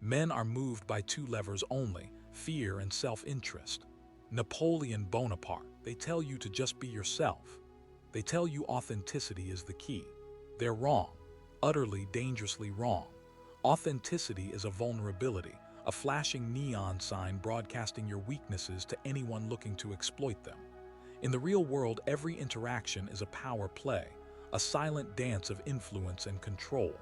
Men are moved by two levers only: fear and self-interest. Napoleon Bonaparte, they tell you to just be yourself. They tell you authenticity is the key. They're wrong, utterly dangerously wrong. Authenticity is a vulnerability, a flashing neon sign broadcasting your weaknesses to anyone looking to exploit them. In the real world, every interaction is a power play, a silent dance of influence and control.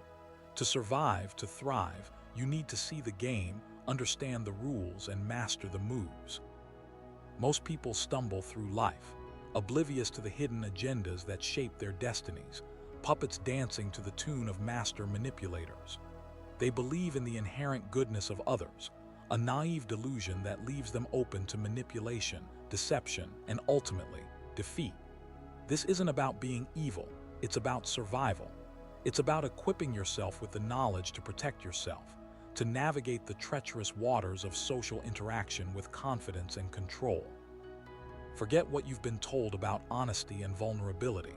To survive, to thrive, you need to see the game, understand the rules, and master the moves. Most people stumble through life, oblivious to the hidden agendas that shape their destinies, puppets dancing to the tune of master manipulators. They believe in the inherent goodness of others, a naive delusion that leaves them open to manipulation, deception, and ultimately, defeat. This isn't about being evil, it's about survival. It's about equipping yourself with the knowledge to protect yourself, to navigate the treacherous waters of social interaction with confidence and control. Forget what you've been told about honesty and vulnerability.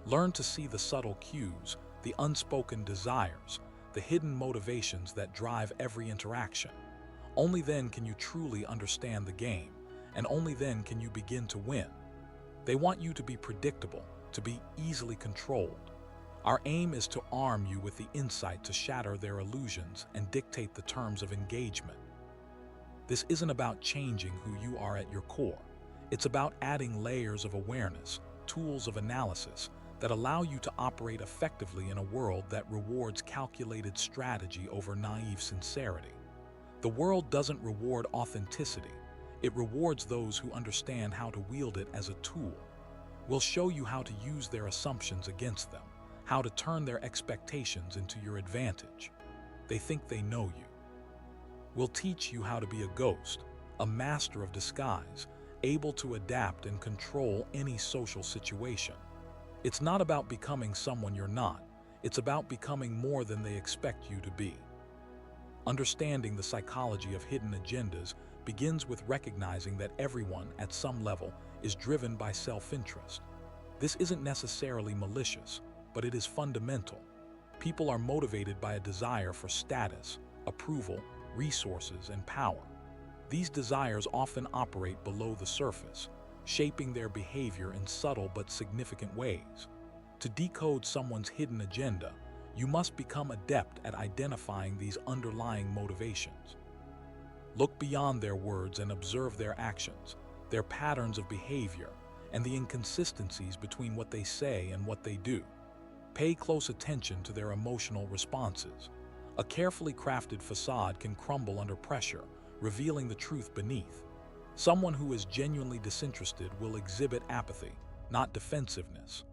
Learn to see the subtle cues, the unspoken desires, the hidden motivations that drive every interaction. Only then can you truly understand the game, and only then can you begin to win. They want you to be predictable, to be easily controlled. Our aim is to arm you with the insight to shatter their illusions and dictate the terms of engagement. This isn't about changing who you are at your core. It's about adding layers of awareness, tools of analysis, that allow you to operate effectively in a world that rewards calculated strategy over naive sincerity. The world doesn't reward authenticity. It rewards those who understand how to wield it as a tool. We'll show you how to use their assumptions against them, how to turn their expectations into your advantage. They think they know you. We'll teach you how to be a ghost, a master of disguise, able to adapt and control any social situation. It's not about becoming someone you're not. It's about becoming more than they expect you to be. Understanding the psychology of hidden agendas begins with recognizing that everyone, at some level, is driven by self-interest. This isn't necessarily malicious, but it is fundamental. People are motivated by a desire for status, approval, resources, and power. These desires often operate below the surface, shaping their behavior in subtle but significant ways. To decode someone's hidden agenda, you must become adept at identifying these underlying motivations. Look beyond their words and observe their actions, their patterns of behavior, and the inconsistencies between what they say and what they do. Pay close attention to their emotional responses. A carefully crafted facade can crumble under pressure, revealing the truth beneath. Someone who is genuinely disinterested will exhibit apathy, not defensiveness.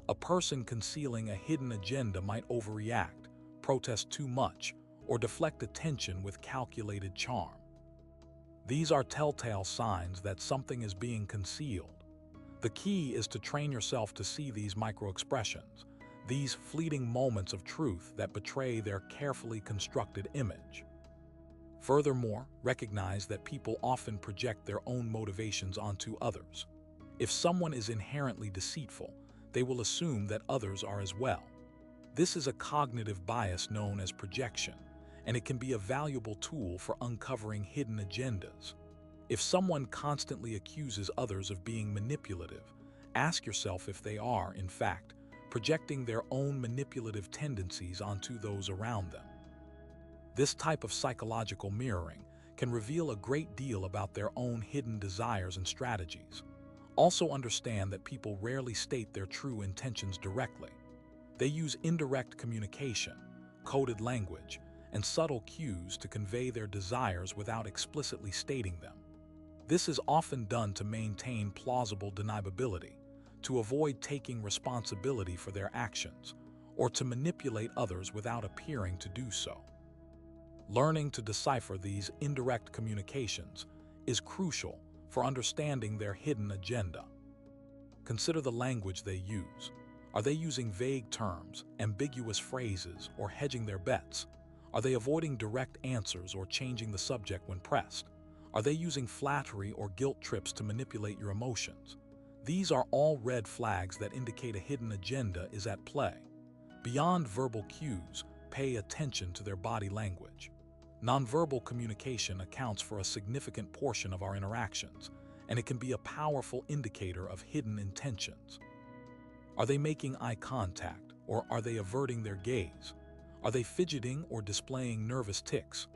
A person concealing a hidden agenda might overreact, protest too much, or deflect attention with calculated charm. These are telltale signs that something is being concealed. The key is to train yourself to see these microexpressions, these fleeting moments of truth that betray their carefully constructed image. Furthermore, recognize that people often project their own motivations onto others. If someone is inherently deceitful, they will assume that others are as well. This is a cognitive bias known as projection, and it can be a valuable tool for uncovering hidden agendas. If someone constantly accuses others of being manipulative, ask yourself if they are, in fact, projecting their own manipulative tendencies onto those around them. This type of psychological mirroring can reveal a great deal about their own hidden desires and strategies. Also understand that people rarely state their true intentions directly. They use indirect communication, coded language, and subtle cues to convey their desires without explicitly stating them. This is often done to maintain plausible deniability, to avoid taking responsibility for their actions, or to manipulate others without appearing to do so. Learning to decipher these indirect communications is crucial for understanding their hidden agenda. Consider the language they use. Are they using vague terms, ambiguous phrases, or hedging their bets? Are they avoiding direct answers or changing the subject when pressed? Are they using flattery or guilt trips to manipulate your emotions? These are all red flags that indicate a hidden agenda is at play. Beyond verbal cues, pay attention to their body language. Nonverbal communication accounts for a significant portion of our interactions, and it can be a powerful indicator of hidden intentions. Are they making eye contact, or are they averting their gaze? Are they fidgeting or displaying nervous tics?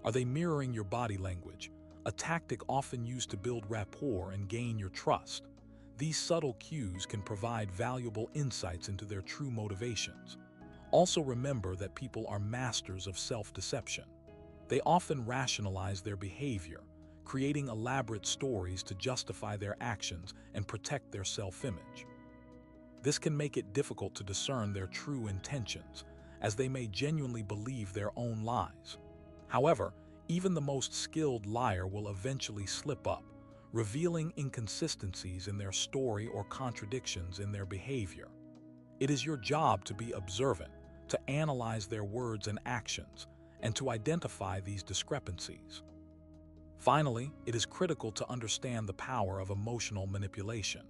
Are they mirroring your body language, a tactic often used to build rapport and gain your trust? These subtle cues can provide valuable insights into their true motivations. Also remember that people are masters of self-deception. They often rationalize their behavior, creating elaborate stories to justify their actions and protect their self-image. This can make it difficult to discern their true intentions, as they may genuinely believe their own lies. However, even the most skilled liar will eventually slip up, revealing inconsistencies in their story or contradictions in their behavior. It is your job to be observant, to analyze their words and actions, and to identify these discrepancies. Finally, it is critical to understand the power of emotional manipulation.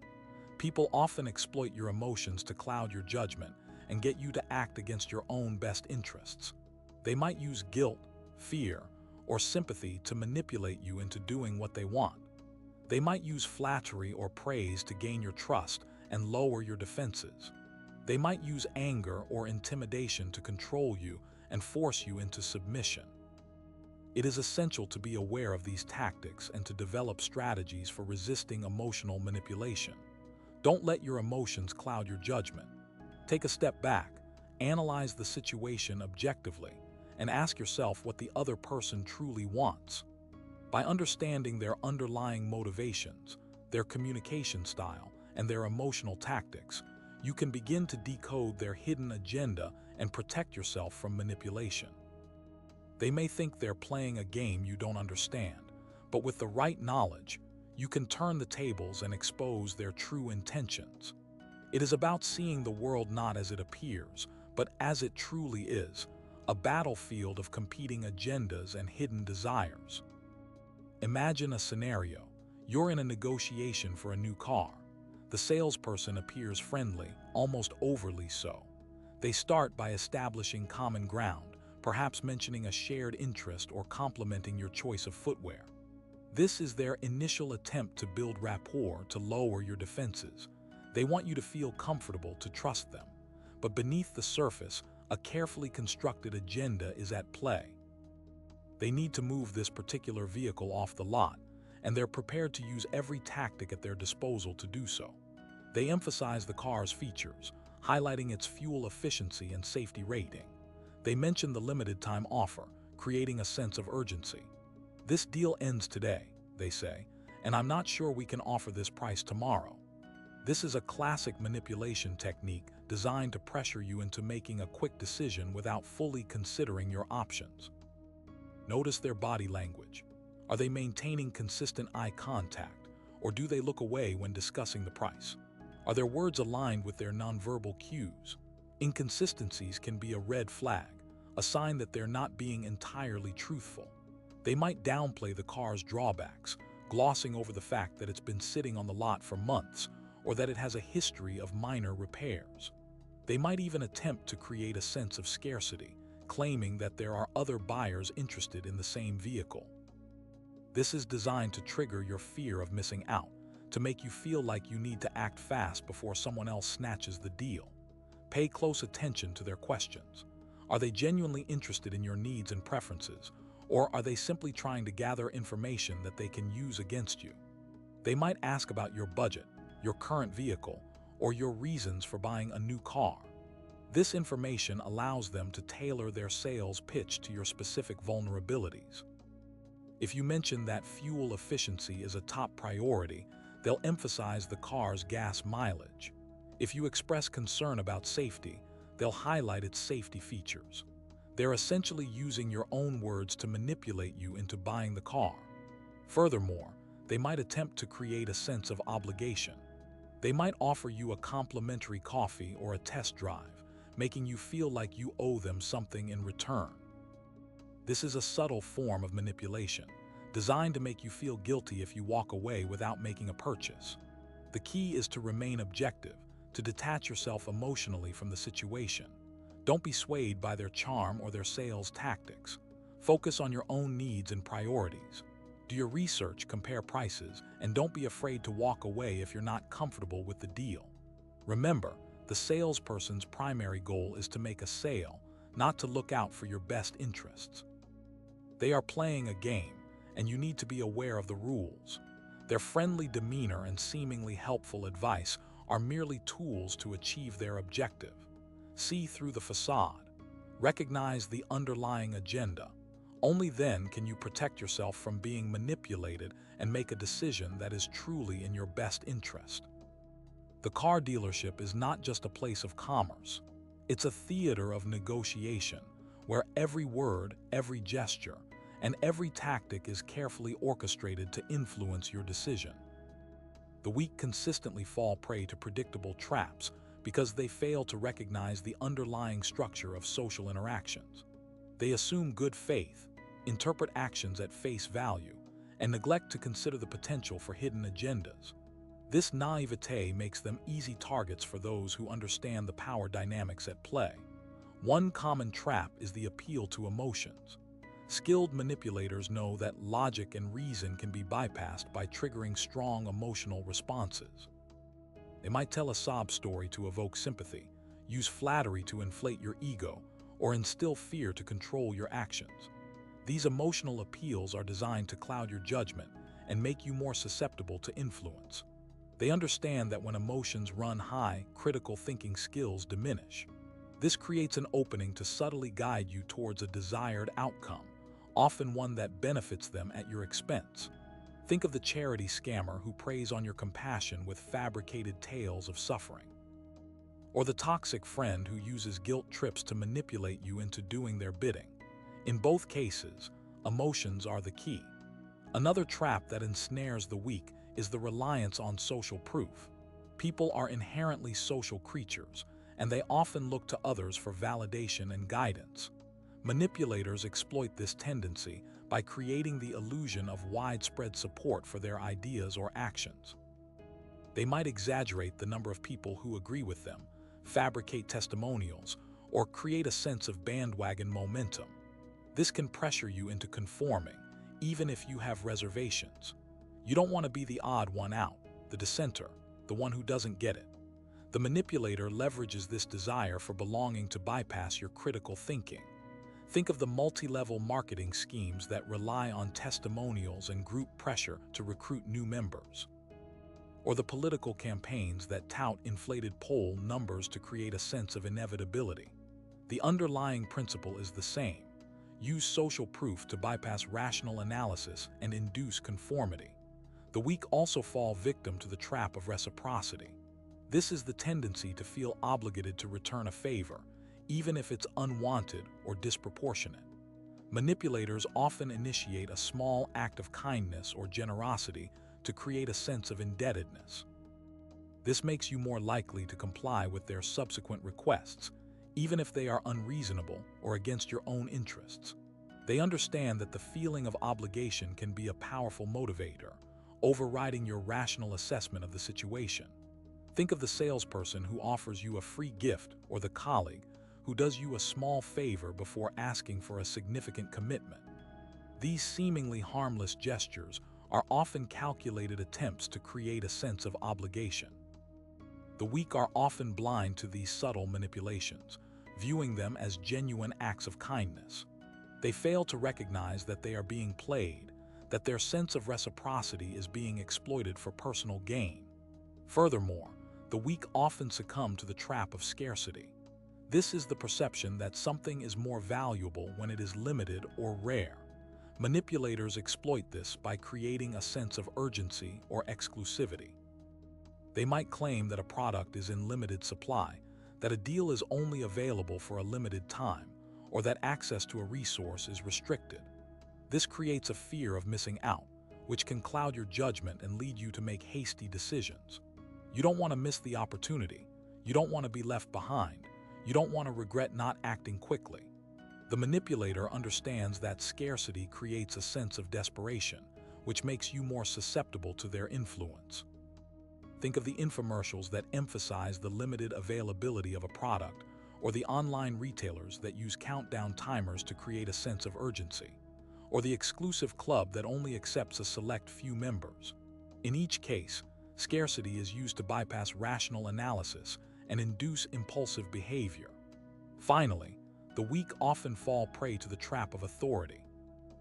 People often exploit your emotions to cloud your judgment and get you to act against your own best interests. They might use guilt, fear, or sympathy to manipulate you into doing what they want. They might use flattery or praise to gain your trust and lower your defenses. They might use anger or intimidation to control you and force you into submission. It is essential to be aware of these tactics and to develop strategies for resisting emotional manipulation. Don't let your emotions cloud your judgment. Take a step back, analyze the situation objectively, and ask yourself what the other person truly wants. By understanding their underlying motivations, their communication style, and their emotional tactics, you can begin to decode their hidden agenda and protect yourself from manipulation. They may think they're playing a game you don't understand, but with the right knowledge, you can turn the tables and expose their true intentions. It is about seeing the world not as it appears, but as it truly is, a battlefield of competing agendas and hidden desires. Imagine a scenario. You're in a negotiation for a new car. The salesperson appears friendly, almost overly so. They start by establishing common ground, perhaps mentioning a shared interest or complimenting your choice of footwear. This is their initial attempt to build rapport to lower your defenses. They want you to feel comfortable, to trust them. But beneath the surface, a carefully constructed agenda is at play. They need to move this particular vehicle off the lot, and they're prepared to use every tactic at their disposal to do so. They emphasize the car's features, highlighting its fuel efficiency and safety rating. They mention the limited time offer, creating a sense of urgency. This deal ends today, they say, and I'm not sure we can offer this price tomorrow. This is a classic manipulation technique designed to pressure you into making a quick decision without fully considering your options. Notice their body language. Are they maintaining consistent eye contact, or do they look away when discussing the price? Are their words aligned with their nonverbal cues? Inconsistencies can be a red flag, a sign that they're not being entirely truthful. They might downplay the car's drawbacks, glossing over the fact that it's been sitting on the lot for months, or that it has a history of minor repairs. They might even attempt to create a sense of scarcity, claiming that there are other buyers interested in the same vehicle. This is designed to trigger your fear of missing out, to make you feel like you need to act fast before someone else snatches the deal. Pay close attention to their questions. Are they genuinely interested in your needs and preferences, or are they simply trying to gather information that they can use against you? They might ask about your budget, your current vehicle, or your reasons for buying a new car. This information allows them to tailor their sales pitch to your specific vulnerabilities. If you mention that fuel efficiency is a top priority, they'll emphasize the car's gas mileage. If you express concern about safety, they'll highlight its safety features. They're essentially using your own words to manipulate you into buying the car. Furthermore, they might attempt to create a sense of obligation. They might offer you a complimentary coffee or a test drive, making you feel like you owe them something in return. This is a subtle form of manipulation, designed to make you feel guilty if you walk away without making a purchase. The key is to remain objective, to detach yourself emotionally from the situation. Don't be swayed by their charm or their sales tactics. Focus on your own needs and priorities. Do your research, compare prices, and don't be afraid to walk away if you're not comfortable with the deal. Remember, the salesperson's primary goal is to make a sale, not to look out for your best interests. They are playing a game, and you need to be aware of the rules. Their friendly demeanor and seemingly helpful advice are merely tools to achieve their objective. See through the facade. Recognize the underlying agenda. Only then can you protect yourself from being manipulated and make a decision that is truly in your best interest. The car dealership is not just a place of commerce. It's a theater of negotiation, where every word, every gesture, and every tactic is carefully orchestrated to influence your decision. The weak consistently fall prey to predictable traps because they fail to recognize the underlying structure of social interactions. They assume good faith, interpret actions at face value, and neglect to consider the potential for hidden agendas. This naivete makes them easy targets for those who understand the power dynamics at play. One common trap is the appeal to emotions. Skilled manipulators know that logic and reason can be bypassed by triggering strong emotional responses. They might tell a sob story to evoke sympathy, use flattery to inflate your ego, or instill fear to control your actions. These emotional appeals are designed to cloud your judgment and make you more susceptible to influence. They understand that when emotions run high, critical thinking skills diminish. This creates an opening to subtly guide you towards a desired outcome, often one that benefits them at your expense. Think of the charity scammer who preys on your compassion with fabricated tales of suffering. Or the toxic friend who uses guilt trips to manipulate you into doing their bidding. In both cases, emotions are the key. Another trap that ensnares the weak is the reliance on social proof. People are inherently social creatures, and they often look to others for validation and guidance. Manipulators exploit this tendency by creating the illusion of widespread support for their ideas or actions. They might exaggerate the number of people who agree with them, fabricate testimonials, or create a sense of bandwagon momentum. This can pressure you into conforming, even if you have reservations. You don't want to be the odd one out, the dissenter, the one who doesn't get it. The manipulator leverages this desire for belonging to bypass your critical thinking. Think of the multi-level marketing schemes that rely on testimonials and group pressure to recruit new members. Or the political campaigns that tout inflated poll numbers to create a sense of inevitability. The underlying principle is the same. Use social proof to bypass rational analysis and induce conformity. The weak also fall victim to the trap of reciprocity. This is the tendency to feel obligated to return a favor, even if it's unwanted or disproportionate. Manipulators often initiate a small act of kindness or generosity to create a sense of indebtedness. This makes you more likely to comply with their subsequent requests, even if they are unreasonable or against your own interests. They understand that the feeling of obligation can be a powerful motivator, overriding your rational assessment of the situation. Think of the salesperson who offers you a free gift or the colleague who does you a small favor before asking for a significant commitment. These seemingly harmless gestures are often calculated attempts to create a sense of obligation. The weak are often blind to these subtle manipulations, viewing them as genuine acts of kindness. They fail to recognize that they are being played, that their sense of reciprocity is being exploited for personal gain. Furthermore, the weak often succumb to the trap of scarcity. This is the perception that something is more valuable when it is limited or rare. Manipulators exploit this by creating a sense of urgency or exclusivity. They might claim that a product is in limited supply, that a deal is only available for a limited time, or that access to a resource is restricted. This creates a fear of missing out, which can cloud your judgment and lead you to make hasty decisions. You don't want to miss the opportunity. You don't want to be left behind. You don't want to regret not acting quickly. The manipulator understands that scarcity creates a sense of desperation, which makes you more susceptible to their influence. Think of the infomercials that emphasize the limited availability of a product, or the online retailers that use countdown timers to create a sense of urgency, or the exclusive club that only accepts a select few members. In each case, scarcity is used to bypass rational analysis and induce impulsive behavior. Finally, the weak often fall prey to the trap of authority.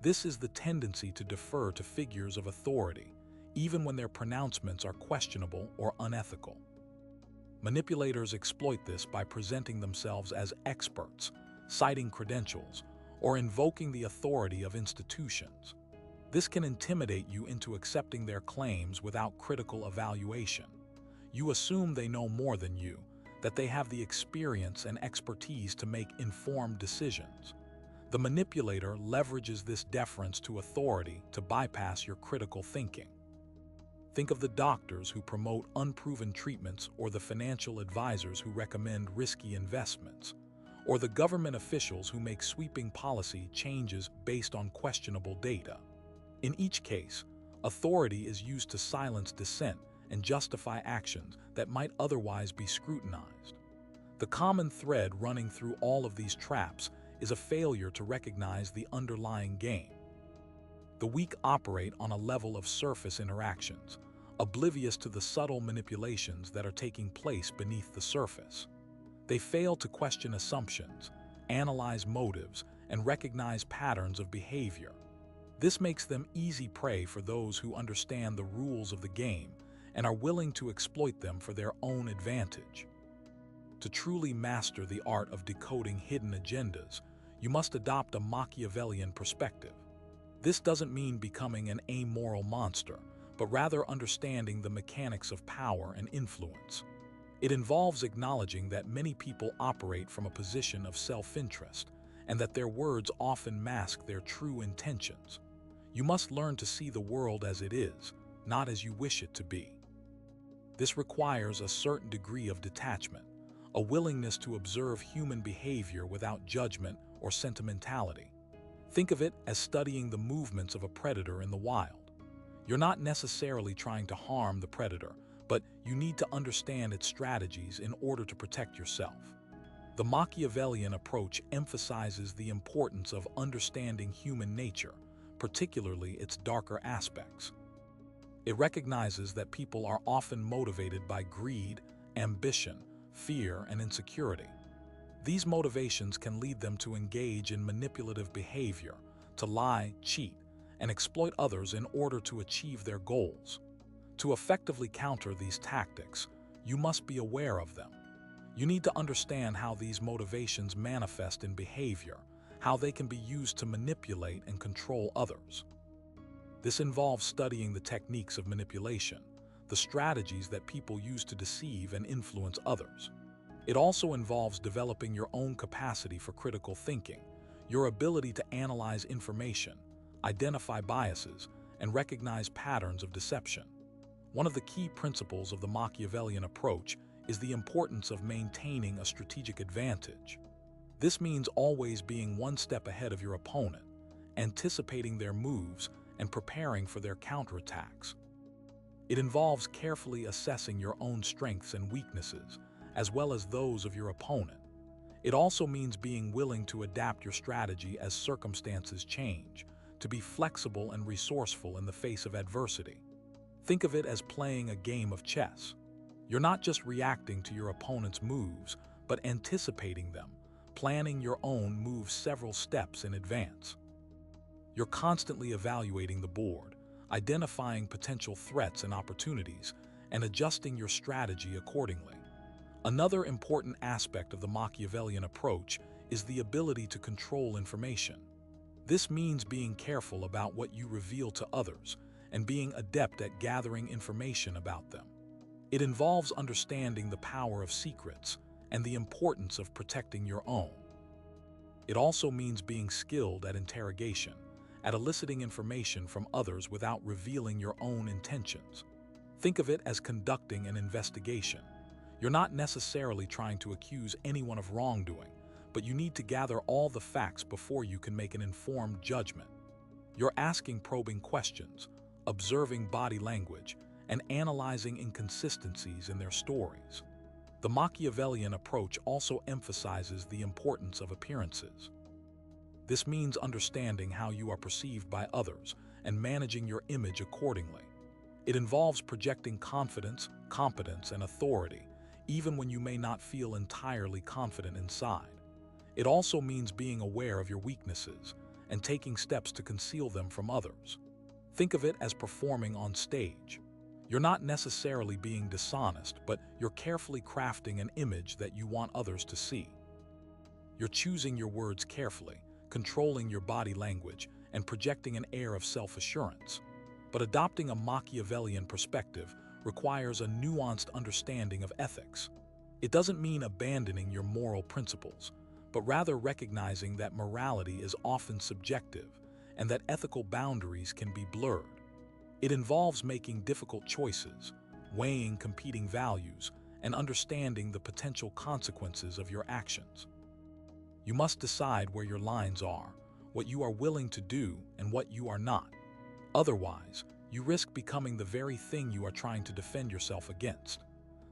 This is the tendency to defer to figures of authority, even when their pronouncements are questionable or unethical. Manipulators exploit this by presenting themselves as experts, citing credentials, or invoking the authority of institutions. This can intimidate you into accepting their claims without critical evaluation. You assume they know more than you, that they have the experience and expertise to make informed decisions. The manipulator leverages this deference to authority to bypass your critical thinking. Think of the doctors who promote unproven treatments, or the financial advisors who recommend risky investments, or the government officials who make sweeping policy changes based on questionable data. In each case, authority is used to silence dissent and justify actions that might otherwise be scrutinized. The common thread running through all of these traps is a failure to recognize the underlying game. The weak operate on a level of surface interactions, oblivious to the subtle manipulations that are taking place beneath the surface. They fail to question assumptions, analyze motives, and recognize patterns of behavior. This makes them easy prey for those who understand the rules of the game and are willing to exploit them for their own advantage. To truly master the art of decoding hidden agendas, you must adopt a Machiavellian perspective. This doesn't mean becoming an amoral monster, but rather understanding the mechanics of power and influence. It involves acknowledging that many people operate from a position of self-interest, and that their words often mask their true intentions. You must learn to see the world as it is, not as you wish it to be. This requires a certain degree of detachment, a willingness to observe human behavior without judgment or sentimentality. Think of it as studying the movements of a predator in the wild. You're not necessarily trying to harm the predator, but you need to understand its strategies in order to protect yourself. The Machiavellian approach emphasizes the importance of understanding human nature, particularly its darker aspects. It recognizes that people are often motivated by greed, ambition, fear, and insecurity. These motivations can lead them to engage in manipulative behavior, to lie, cheat, and exploit others in order to achieve their goals. To effectively counter these tactics, you must be aware of them. You need to understand how these motivations manifest in behavior, how they can be used to manipulate and control others. This involves studying the techniques of manipulation, the strategies that people use to deceive and influence others. It also involves developing your own capacity for critical thinking, your ability to analyze information, identify biases, and recognize patterns of deception. One of the key principles of the Machiavellian approach is the importance of maintaining a strategic advantage. This means always being one step ahead of your opponent, anticipating their moves and preparing for their counterattacks. It involves carefully assessing your own strengths and weaknesses, as well as those of your opponent. It also means being willing to adapt your strategy as circumstances change, to be flexible and resourceful in the face of adversity. Think of it as playing a game of chess. You're not just reacting to your opponent's moves, but anticipating them, planning your own moves several steps in advance. You're constantly evaluating the board, identifying potential threats and opportunities, and adjusting your strategy accordingly. Another important aspect of the Machiavellian approach is the ability to control information. This means being careful about what you reveal to others and being adept at gathering information about them. It involves understanding the power of secrets and the importance of protecting your own. It also means being skilled at interrogation, at eliciting information from others without revealing your own intentions. Think of it as conducting an investigation. You're not necessarily trying to accuse anyone of wrongdoing, but you need to gather all the facts before you can make an informed judgment. You're asking probing questions, observing body language, and analyzing inconsistencies in their stories. The Machiavellian approach also emphasizes the importance of appearances. This means understanding how you are perceived by others and managing your image accordingly. It involves projecting confidence, competence, and authority, even when you may not feel entirely confident inside. It also means being aware of your weaknesses and taking steps to conceal them from others. Think of it as performing on stage. You're not necessarily being dishonest, but you're carefully crafting an image that you want others to see. You're choosing your words carefully, controlling your body language, and projecting an air of self-assurance. But adopting a Machiavellian perspective requires a nuanced understanding of ethics. It doesn't mean abandoning your moral principles, but rather recognizing that morality is often subjective and that ethical boundaries can be blurred. It involves making difficult choices, weighing competing values, and understanding the potential consequences of your actions. You must decide where your lines are, what you are willing to do, and what you are not. Otherwise, you risk becoming the very thing you are trying to defend yourself against.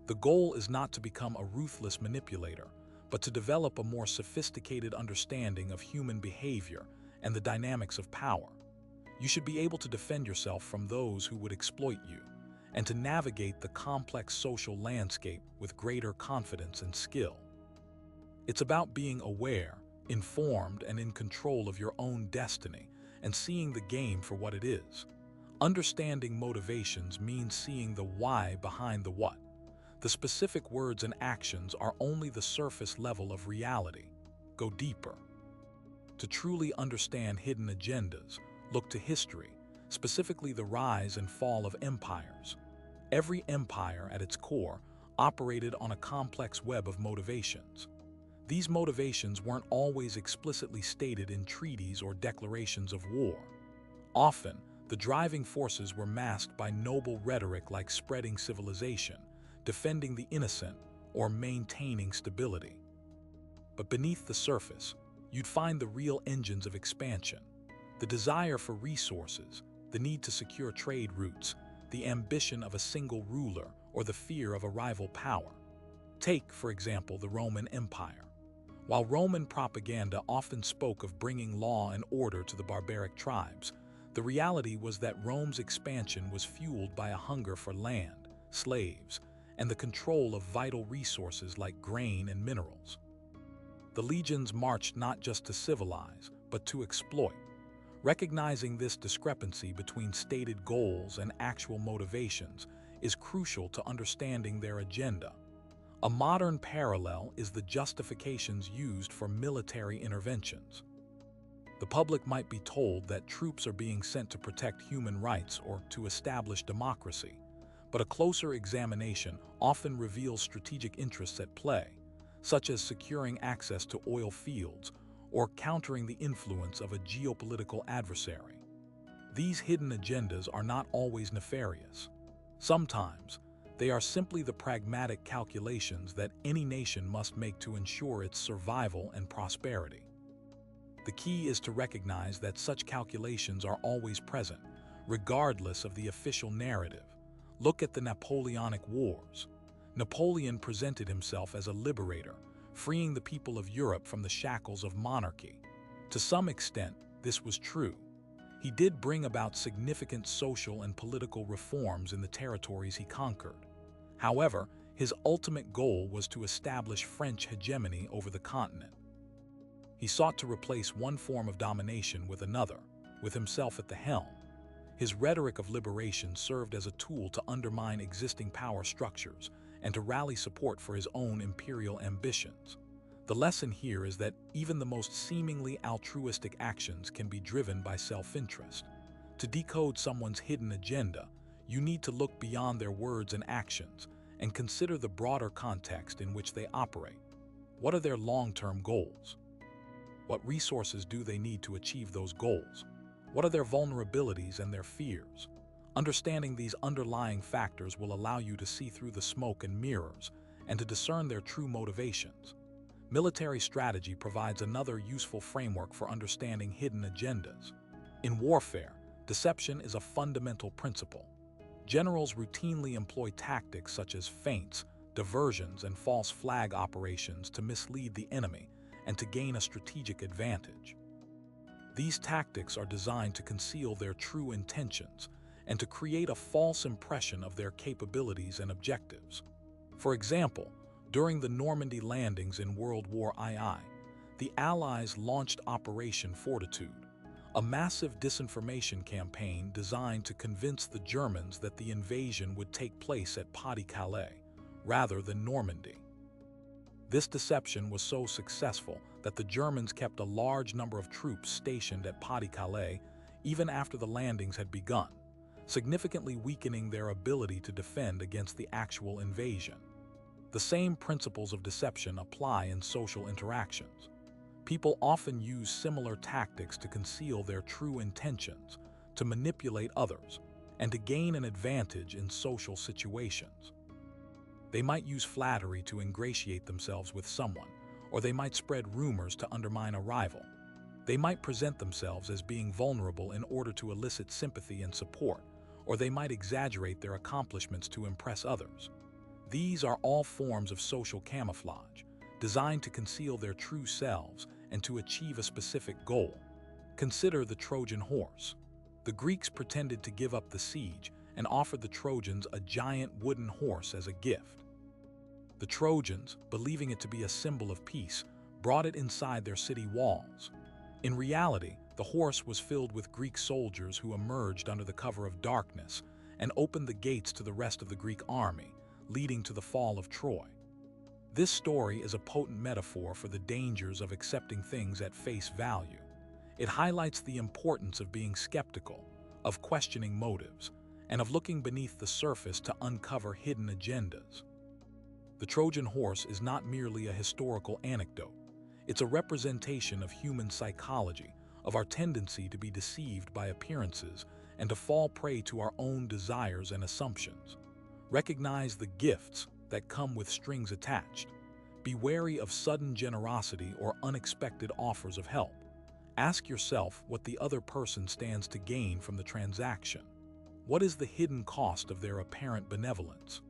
The goal is not to become a ruthless manipulator, but to develop a more sophisticated understanding of human behavior and the dynamics of power. You should be able to defend yourself from those who would exploit you, and to navigate the complex social landscape with greater confidence and skill. It's about being aware, informed, and in control of your own destiny, and seeing the game for what it is. Understanding motivations means seeing the why behind the what. The specific words and actions are only the surface level of reality. Go deeper. To truly understand hidden agendas, look to history, specifically the rise and fall of empires. Every empire, at its core, operated on a complex web of motivations. These motivations weren't always explicitly stated in treaties or declarations of war. Often, the driving forces were masked by noble rhetoric like spreading civilization, defending the innocent, or maintaining stability. But beneath the surface, you'd find the real engines of expansion: the desire for resources, the need to secure trade routes, the ambition of a single ruler, or the fear of a rival power. Take, for example, the Roman Empire. While Roman propaganda often spoke of bringing law and order to the barbaric tribes, the reality was that Rome's expansion was fueled by a hunger for land, slaves, and the control of vital resources like grain and minerals. The legions marched not just to civilize, but to exploit. Recognizing this discrepancy between stated goals and actual motivations is crucial to understanding their agenda. A modern parallel is the justifications used for military interventions. The public might be told that troops are being sent to protect human rights or to establish democracy, but a closer examination often reveals strategic interests at play, such as securing access to oil fields or countering the influence of a geopolitical adversary. These hidden agendas are not always nefarious. Sometimes, they are simply the pragmatic calculations that any nation must make to ensure its survival and prosperity. The key is to recognize that such calculations are always present, regardless of the official narrative. Look at the Napoleonic Wars. Napoleon presented himself as a liberator, freeing the people of Europe from the shackles of monarchy. To some extent, this was true. He did bring about significant social and political reforms in the territories he conquered. However, his ultimate goal was to establish French hegemony over the continent. He sought to replace one form of domination with another, with himself at the helm. His rhetoric of liberation served as a tool to undermine existing power structures and to rally support for his own imperial ambitions. The lesson here is that even the most seemingly altruistic actions can be driven by self-interest. To decode someone's hidden agenda, you need to look beyond their words and actions and consider the broader context in which they operate. What are their long-term goals? What resources do they need to achieve those goals? What are their vulnerabilities and their fears? Understanding these underlying factors will allow you to see through the smoke and mirrors and to discern their true motivations. Military strategy provides another useful framework for understanding hidden agendas. In warfare, deception is a fundamental principle. Generals routinely employ tactics such as feints, diversions, and false flag operations to mislead the enemy and to gain a strategic advantage. These tactics are designed to conceal their true intentions and to create a false impression of their capabilities and objectives. For example, during the Normandy landings in World War II, the Allies launched Operation Fortitude, a massive disinformation campaign designed to convince the Germans that the invasion would take place at Pas-de-Calais rather than Normandy. This deception was so successful that the Germans kept a large number of troops stationed at Pas-de-Calais even after the landings had begun, significantly weakening their ability to defend against the actual invasion. The same principles of deception apply in social interactions. People often use similar tactics to conceal their true intentions, to manipulate others, and to gain an advantage in social situations. They might use flattery to ingratiate themselves with someone, or they might spread rumors to undermine a rival. They might present themselves as being vulnerable in order to elicit sympathy and support, or they might exaggerate their accomplishments to impress others. These are all forms of social camouflage, designed to conceal their true selves and to achieve a specific goal. Consider the Trojan horse. The Greeks pretended to give up the siege and offered the Trojans a giant wooden horse as a gift. The Trojans, believing it to be a symbol of peace, brought it inside their city walls. In reality, the horse was filled with Greek soldiers who emerged under the cover of darkness and opened the gates to the rest of the Greek army, leading to the fall of Troy. This story is a potent metaphor for the dangers of accepting things at face value. It highlights the importance of being skeptical, of questioning motives, and of looking beneath the surface to uncover hidden agendas. The Trojan horse is not merely a historical anecdote. It's a representation of human psychology, of our tendency to be deceived by appearances and to fall prey to our own desires and assumptions. Recognize the gifts that come with strings attached. Be wary of sudden generosity or unexpected offers of help. Ask yourself what the other person stands to gain from the transaction. What is the hidden cost of their apparent benevolence?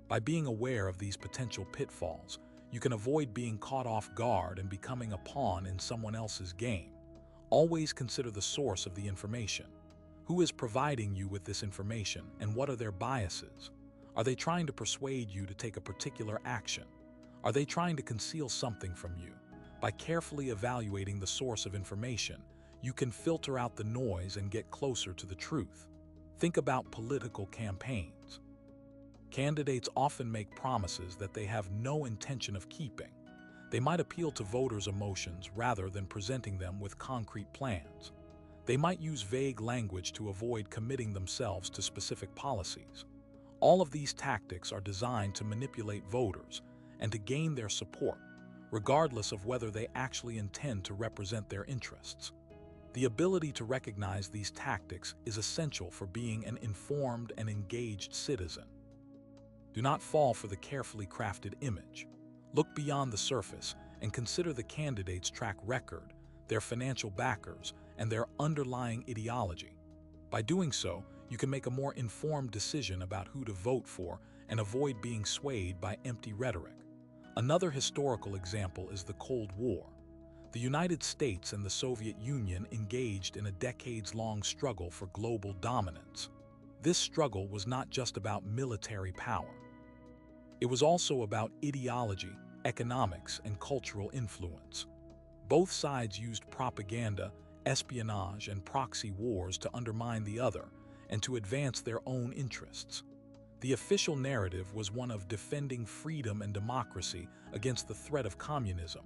By being aware of these potential pitfalls, you can avoid being caught off guard and becoming a pawn in someone else's game. Always consider the source of the information. Who is providing you with this information, and what are their biases? Are they trying to persuade you to take a particular action? Are they trying to conceal something from you? By carefully evaluating the source of information, you can filter out the noise and get closer to the truth. Think about political campaigns. Candidates often make promises that they have no intention of keeping. They might appeal to voters' emotions rather than presenting them with concrete plans. They might use vague language to avoid committing themselves to specific policies. All of these tactics are designed to manipulate voters and to gain their support, regardless of whether they actually intend to represent their interests. The ability to recognize these tactics is essential for being an informed and engaged citizen. Do not fall for the carefully crafted image. Look beyond the surface and consider the candidate's track record, their financial backers, and their underlying ideology. By doing so, you can make a more informed decision about who to vote for and avoid being swayed by empty rhetoric. Another historical example is the Cold War. The United States and the Soviet Union engaged in a decades-long struggle for global dominance. This struggle was not just about military power. It was also about ideology, economics, and cultural influence. Both sides used propaganda, espionage, and proxy wars to undermine the other and to advance their own interests. The official narrative was one of defending freedom and democracy against the threat of communism,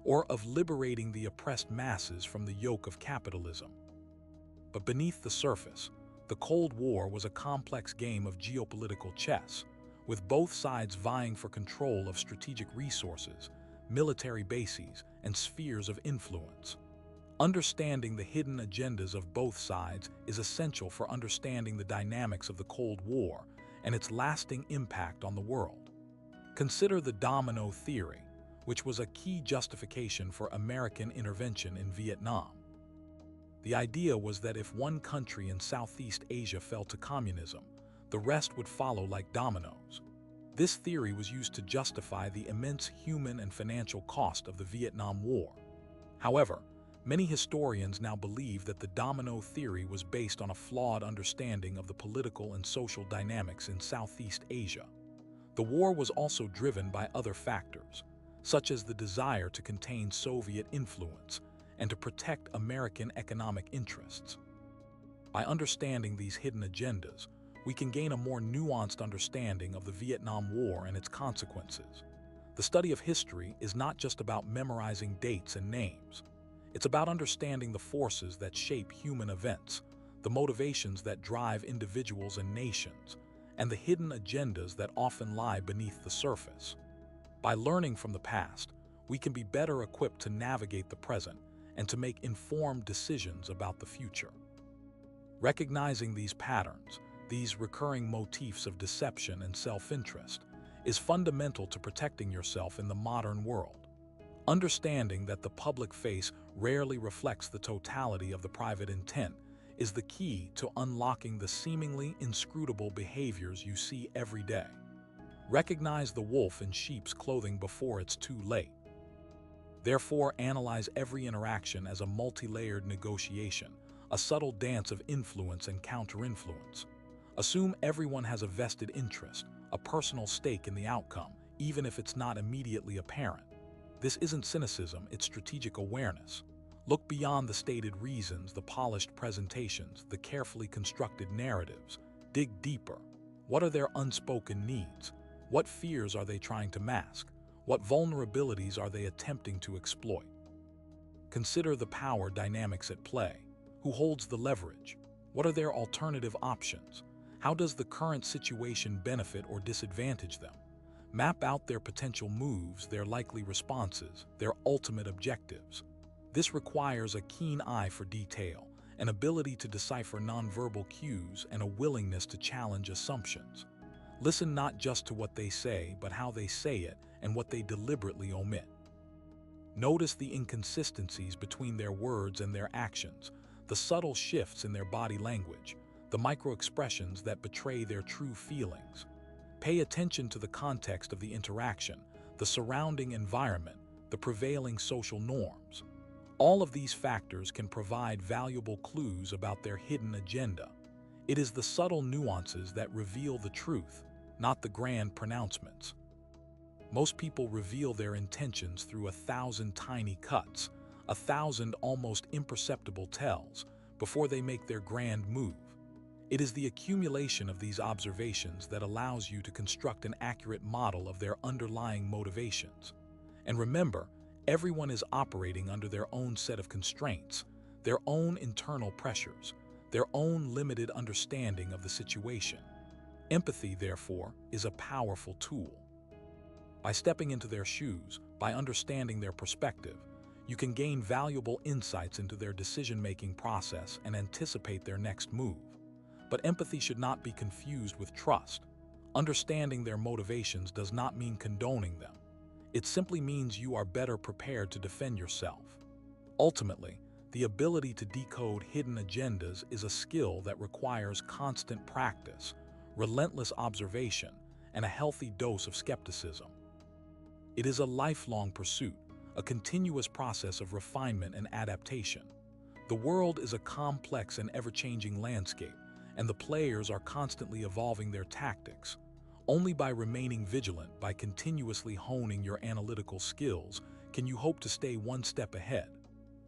or of liberating the oppressed masses from the yoke of capitalism. But beneath the surface, the Cold War was a complex game of geopolitical chess, with both sides vying for control of strategic resources, military bases, and spheres of influence. Understanding the hidden agendas of both sides is essential for understanding the dynamics of the Cold War and its lasting impact on the world. Consider the domino theory, which was a key justification for American intervention in Vietnam. The idea was that if one country in Southeast Asia fell to communism, the rest would follow like dominoes. This theory was used to justify the immense human and financial cost of the Vietnam War. However, many historians now believe that the domino theory was based on a flawed understanding of the political and social dynamics in Southeast Asia. The war was also driven by other factors, such as the desire to contain Soviet influence and to protect American economic interests. By understanding these hidden agendas, we can gain a more nuanced understanding of the Vietnam War and its consequences. The study of history is not just about memorizing dates and names. It's about understanding the forces that shape human events, the motivations that drive individuals and nations, and the hidden agendas that often lie beneath the surface. By learning from the past, we can be better equipped to navigate the present and to make informed decisions about the future. Recognizing these patterns, these recurring motifs of deception and self-interest, is fundamental to protecting yourself in the modern world. Understanding that the public face rarely reflects the totality of the private intent is the key to unlocking the seemingly inscrutable behaviors you see every day. Recognize the wolf in sheep's clothing before it's too late. Therefore, analyze every interaction as a multi-layered negotiation, a subtle dance of influence and counter-influence. Assume everyone has a vested interest, a personal stake in the outcome, even if it's not immediately apparent. This isn't cynicism, it's strategic awareness. Look beyond the stated reasons, the polished presentations, the carefully constructed narratives. Dig deeper. What are their unspoken needs? What fears are they trying to mask? What vulnerabilities are they attempting to exploit? Consider the power dynamics at play. Who holds the leverage? What are their alternative options? How does the current situation benefit or disadvantage them? Map out their potential moves, their likely responses, their ultimate objectives. This requires a keen eye for detail, an ability to decipher nonverbal cues, and a willingness to challenge assumptions. Listen not just to what they say, but how they say it and what they deliberately omit. Notice the inconsistencies between their words and their actions, the subtle shifts in their body language, the micro-expressions that betray their true feelings. Pay attention to the context of the interaction, the surrounding environment, the prevailing social norms. All of these factors can provide valuable clues about their hidden agenda. It is the subtle nuances that reveal the truth, not the grand pronouncements. Most people reveal their intentions through 1,000 tiny cuts, 1,000 almost imperceptible tells, before they make their grand move. It is the accumulation of these observations that allows you to construct an accurate model of their underlying motivations. And remember, everyone is operating under their own set of constraints, their own internal pressures, their own limited understanding of the situation. Empathy, therefore, is a powerful tool. By stepping into their shoes, by understanding their perspective, you can gain valuable insights into their decision-making process and anticipate their next move. But empathy should not be confused with trust. Understanding their motivations does not mean condoning them. It simply means you are better prepared to defend yourself. Ultimately, the ability to decode hidden agendas is a skill that requires constant practice, relentless observation, and a healthy dose of skepticism. It is a lifelong pursuit, a continuous process of refinement and adaptation. The world is a complex and ever-changing landscape, and the players are constantly evolving their tactics. Only by remaining vigilant, by continuously honing your analytical skills, can you hope to stay one step ahead.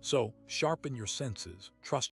So, sharpen your senses, trust